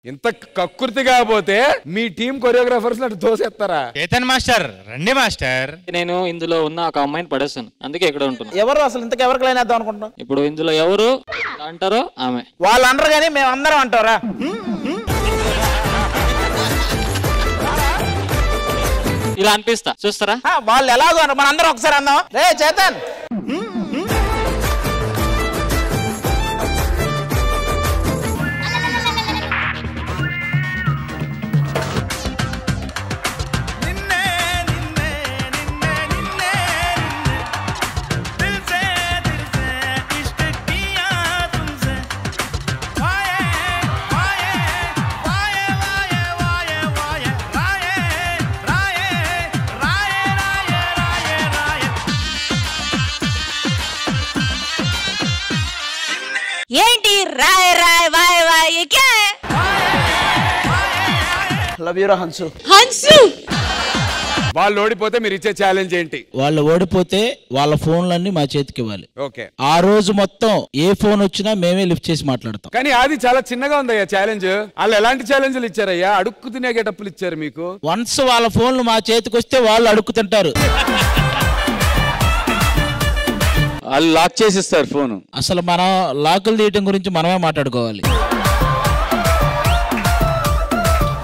ఇంత కక్కుర్తి కాకపోతే మీ టీం కొరియోగ్రాఫర్స్ అటు తోసేస్తారా? చేతన్ మాస్టర్ రండి మాస్టర్. నేను ఇందులో ఉన్న ఒక అమ్మాయిని పడేస్తాను, అందుకే ఇక్కడ ఉంటున్నా. ఎవరు అసలు ఇంతకు ఎవరికి లైన్ వేద్దాం అనుకుంటున్నాం? ఇప్పుడు ఇందులో ఎవరు అంటారో ఆమె. వాళ్ళు అనరు కానీ మేము అందరం అంటారా? ఇలా అనిపిస్తా, చూస్తారా? వాళ్ళు ఎలాగో అన్నారు, మన అందరం ఒకసారి అందాం. రే చేతన్, ఏంటి రాయ్ రాయ్ వాయ్ వాయ్ क्या है? లవ్ యూ రా హన్సు. హన్సు వాళ్ళు ఓడిపోతే మీరు ఇచ్చే ఛాలెంజ్ ఏంటి? వాళ్ళు ఓడిపోతే వాళ్ళ ఫోన్లన్నీ మా చేతికి ఇవ్వాలి. ఓకే. ఆ రోజు మొత్తం ఏ ఫోన్ వచ్చినా మేమే లిఫ్ట్ చేసి మాట్లాడతాం. కానీ అది చాలా చిన్నగా ఉందయ్యా ఛాలెంజ్. వాళ్ళు ఎలాంటి ఛాలెంజ్లు ఇచ్చారయ్యా? అడుక్కు తినే గెటప్పులు ఇచ్చారు మీకు. వన్స్ వాళ్ళ ఫోన్లు మా చేతికి వస్తే వాళ్ళు అడుక్కు తింటారు. వాళ్ళు లాక్ చేసిస్తారు ఫోన్. అసలు మనం లాకులు తీయటం గురించి మనమే మాట్లాడుకోవాలి.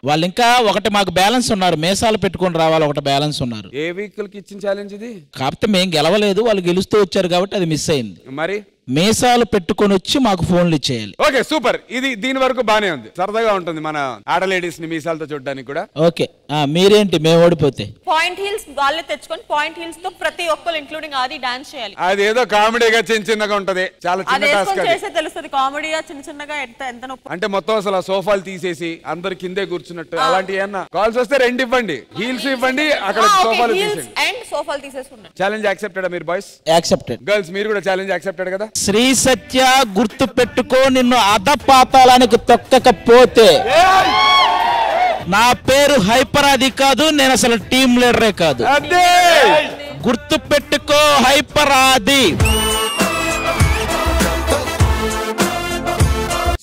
వాళ్ళు ఇంకా ఒకటి మాకు బ్యాలెన్స్ ఉన్నారు, మేసాలు పెట్టుకొని రావాలి, ఒకటి బ్యాలెన్స్ ఉన్నారు. ఏ వీక్ కి ఇచ్చిన ఛాలెంజ్ ఇది? కాకపోతే మేము గెలవలేదు, వాళ్ళు గెలుస్తూ వచ్చారు కాబట్టి అది మిస్ అయింది. మరి మేసాలు పెట్టుకొని వచ్చి మాకు ఫోన్లు ఇచ్చేయాలి. Okay super. ఇది దీని వరకు బానే ఉంది, సరదాగా ఉంటుంది మన ఆడ లేడీస్ ని మీసాలతో చూడడానికి కూడా. ఓకే. మీరేంటి మేము ఓడిపోతే? పాయింట్ హీల్స్ వాళ్ళే తెచ్చుకొని పాయింట్ హీల్స్ తో ప్రతి ఒక్కరు ఇంక్లూడింగ్ ఆది డాన్స్ చేయాలి. అది ఏదో కామెడీగా చిన్న చిన్నగా ఉంటది, చాలా చిన్న టాస్క్. చేసే తెలుస్తుంది కామెడీగా చిన్న చిన్నగా ఎంత నొప్పి. అంటే మొత్తం అసలు ఆ సోఫాలు తీసేసి అందరు కిందే కూర్చున్నట్టు అలాంటి ఏమన్నా కాల్స్ వస్తే రెండు ఇవ్వండి, హీల్స్ ఇవ్వండి, అక్కడ సోఫాలు తీసేయండి అండ్ సోఫాలు తీసేసుకుంటారు. ఛాలెంజ్ యాక్సెప్టెడ్ మీరు బాయ్స్? యాక్సెప్టెడ్. గర్ల్స్ మీరు కూడా ఛాలెంజ్ యాక్సెప్టెడ్ కదా? శ్రీ సత్య గుర్తు పెట్టుకో, నిన్ను అధపాతాళానికి తొక్కకపోతే నా పేరు హైపర్ అది కాదు, నేను అసలు టీమ్ లీడరే కాదు. గుర్తు పెట్టుకో, హైపర్ ఆది.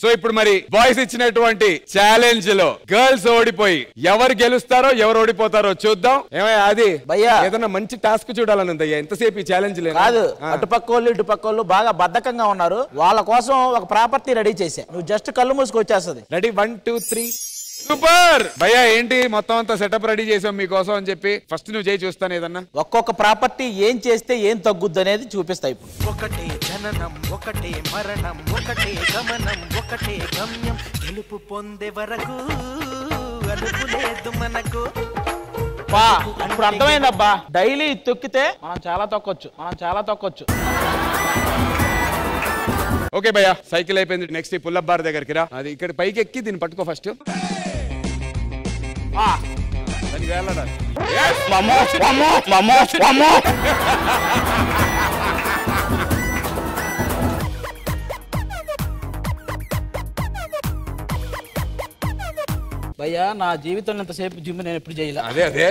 సో ఇప్పుడు మరి బాయ్స్ ఇచ్చినటువంటి ఛాలెంజ్ లో గర్ల్స్ ఓడిపోయి ఎవరు గెలుస్తారో ఎవరు ఓడిపోతారో చూద్దాం. ఏమయ్యా అది భయ్యా, ఏదైనా మంచి టాస్క్ చూడాలని ఉందయ్యా. ఎంతసేపు ఈ ఛాలెంజ్ కాదు, అటుపక్కోళ్ళు ఇటుపక్కోళ్ళు బాగా బద్ధకంగా ఉన్నారు. వాళ్ళ కోసం ఒక ప్రాపర్టీ రెడీ చేశా, నువ్వు జస్ట్ కళ్ళు మూసుకు వచ్చేస్తుంది. Ready 1 2 3 super. భయ్యా ఏంటి మొత్తం అంతా సెటప్ రెడీ చేసాం మీకోసం అని చెప్పి. ఫస్ట్ నువ్వు చేయి చూస్తాను ఏదన్నా. ఒక్కొక్క ప్రాపర్టీ ఏం చేస్తే ఏం తగ్గుద్ది అనేది చూపిస్తా ఇప్పుడు. ఒకటే జననం, ఒకటే మరణం, ఒకటే గమనం, ఒకటే గమ్యం, గెలుపు పొందే వరకు అలుపు లేదు మనకు. ఇప్పుడు అర్థమైందబ్బా, డైలీ తొక్కితే మనం చాలా తొక్కొచ్చు. ఓకే భయ్యా, సైకిల్ అయిపోయింది. నెక్స్ట్ ఈ పుల్లప్ బార్ దగ్గరికి రా. అది ఇక్కడ పైకి ఎక్కి దీన్ని పట్టుకో ఫస్ట్. దానికి వెళ్ళాలి. భయ్యా నా జీవితంలో ఇంతసేపు జిమ్ నేను ఎప్పుడు చేయలే. అదే అదే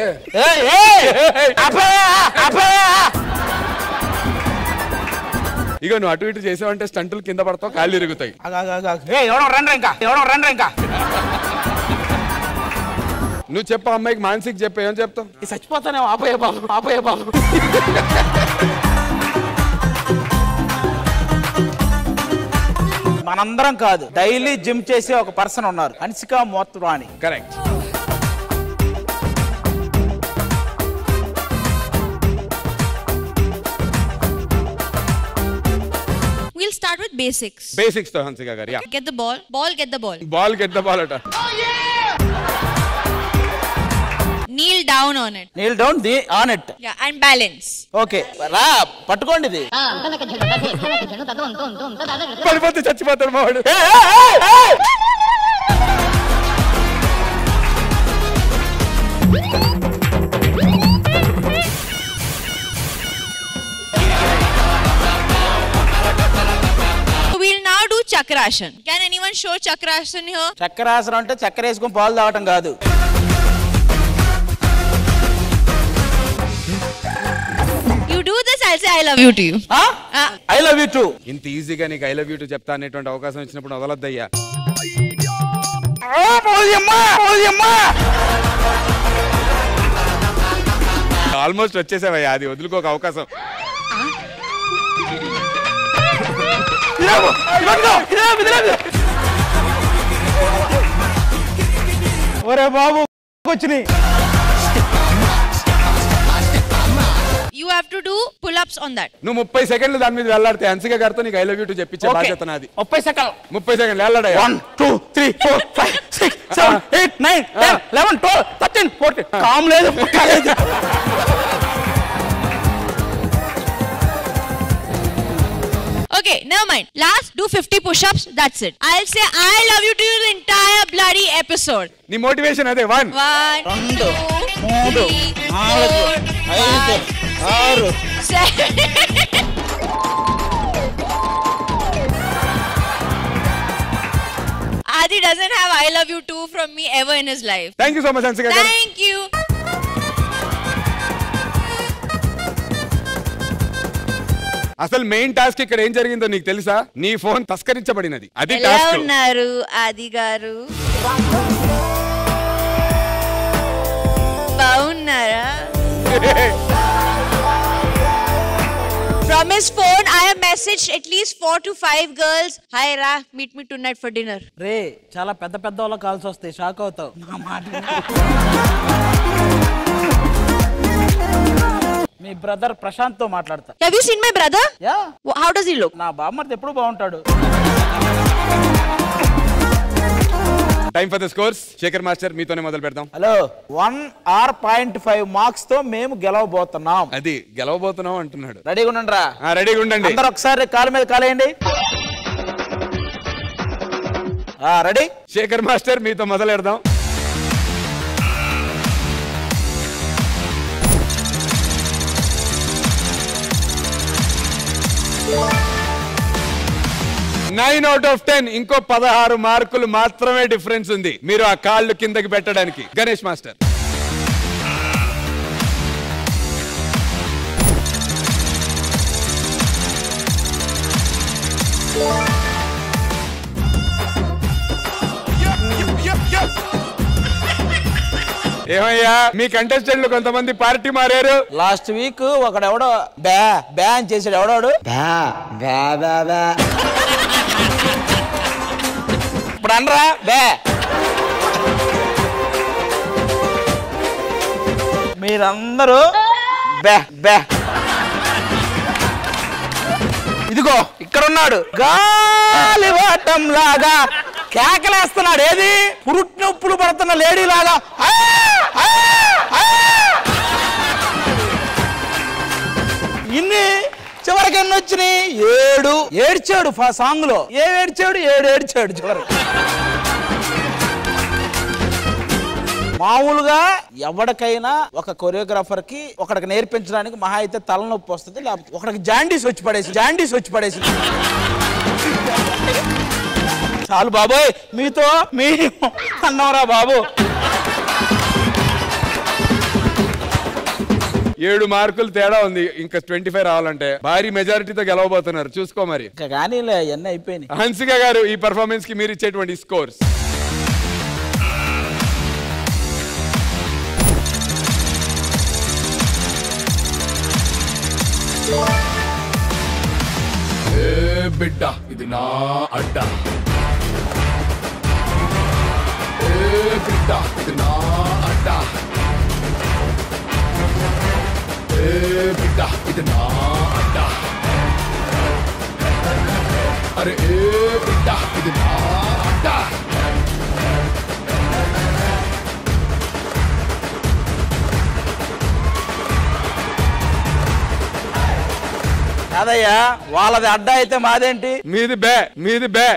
ఇక నువ్వు అటు ఇటు చేసావంటే స్టంటులు కింద పడతావు, కాళ్ళు ఇరుగుతాయి. ఎవడో రండి ఇంకా నువ్వు చెప్పు అమ్మాయికి మానసిక్ చెప్పు, ఏం చెప్తావు? చచ్చిపోతానే. ఆపోయే బాబు. మనందరం కాదు, డైలీ జిమ్ చేసే ఒక పర్సన్ ఉన్నారు, Hansika Motwani. Correct. We'll start with basics. Basics తో హన్సిక గారు. Yeah. Get the ball. Ball, get the ball. Ball, get the ball అట. Kneel down on it. Kneel down on it. Yeah, and balance. Okay. రా పట్టుకోండి ఇది. పడిపోతే చచ్చిపోతాడు మావాడు. We'll now do chakrasana. Can anyone show chakrasana here? చక్రాసనం అంటే చక్కెర వేసుకొని పాలు తాగటం కాదు. You do this, I'll say I love you to you. I love you too. ఇంత ఈజీగా నీకు ఐ లవ్ యూ టు చెప్తా అనేటువంటి అవకాశం ఇచ్చినప్పుడు వదలొద్దయ్యా. ఆల్మోస్ట్ వచ్చేసావయ్యా, అది వదులుకోక అవకాశం. ఒరే బాబు వచ్చినాయి. You have to do pull-ups on that. నువ్వు 30 సెకండ్లు దాని మీద వెళ్ళాడితే హన్సిక గారితో నీకు ఐ లవ్ యూ టు చెప్పించే బాధ్యత నాది. 30 సెకండ్లు 30 సెకండ్లు వెళ్ళాడయ్యా. 1 2 3 4 5 6 7 8 9 10 11 12 13 14 కామ్ లేదు. Okay, never mind. Last, do 50 push-ups. That's it. I'll say I love you to you the entire bloody episode. నీ మోటివేషన్ అదే. 1 2 3 4 5 6 7. Adi doesn't have I love you too from me ever in his life. Thank you so much, Hansika garu. Thank you. అసలు main task ఇక్కడ ఏం జరిగిందో నీకు తెలుసా? నీ phone తస్కరించబడినది. అది ఎలా టాస్క్. ఉన్నారు ఆది గారు? బాగున్నారా? From his phone, I have messaged at least 4 to 5 girls. Hi Ra, meet me tonight for dinner. రే చాలా పెద్ద పెద్ద వాళ్ళ కాల్స్ వస్తాయి, షాక్ అవుతావు. నా మాట మీ బ్రదర్ ప్రశాంత్ తో మాట్లాడతా. Have you seen my brother? Yeah, How does he look? నా బామ్మర్ది ఎప్పుడు బాగుంటాడు. Time for the scores. Shekhar master మీతోనే మొదలు పెడదాం. హలో, 1 or 0.5 మార్క్స్ తో మేము గెలవబోతున్నాం. అది గెలవబోతున్నాం అంటున్నాడు. రెడీగా ఉండండి రా. రెడీగా ఉండండి. అందరూ ఒకసారి కాలు మీద కాలేయండి. రెడీ? శేఖర్ మాస్టర్ మీతో మొదలు పెడదాం. Nine out of 10. ఇంకో 16 మార్కులు మాత్రమే డిఫరెన్స్ ఉంది మీరు ఆ కాళ్ళు కిందకి పెట్టడానికి. గణేష్ మాస్టర్. ఏమయ్యా, మీ కంటెస్టెంట్లు కొంతమంది పార్టీ మారారు. లాస్ట్ వీక్ ఒకడెవడో బ్యా బ్యా అని చేసాడు. ఎవడోడు ఇప్పుడు అనరా బ్యా. మీరందరూ బ్యా బ్యా. ఇదిగో ఇక్కడున్నాడు, గాలివాటం లాగా కేకలేస్తున్నాడు. ఏది పురుట్నొప్పులు పడుతున్న లేడీ లాగా. ఇన్ని చివరికి ఎన్ని వచ్చినాయి? 7 ఏడ్చాడు సాంగ్ లో. ఏడ్చాడు 7 ఏడ్చాడు చివరికి. మామూలుగా ఎవరికైనా ఒక కొరియోగ్రాఫర్ కి ఒకడికి నేర్పించడానికి మహా అయితే తలనొప్పి వస్తుంది, లేకపోతే ఒకడికి జాండీస్ వచ్చి పడేసి చాలు బాబోయ్, మీతో మీ అన్నవరా బాబు. 7 మార్కులు తేడా ఉంది. ఇంకా 25 రావాలంటే భారీ మెజారిటీతో గెలవబోతున్నారు. చూసుకో మరి. కానీ అన్నీ అయిపోయినాయి. హన్సిక గారు, ఈ పర్ఫార్మెన్స్ కి మీరు ఇచ్చేటువంటి స్కోర్స్. బిడ్డ ఇది నా అడ్డ, బిడ్డ ఇది నా అడ్డ, బిడ్డ ఇది నా అడ్డ, అరే బిడ్డ ఇది నా అడ్డ. కాదయ్యా, వాళ్ళది అడ్డా అయితే మాదేంటి? మీది బే.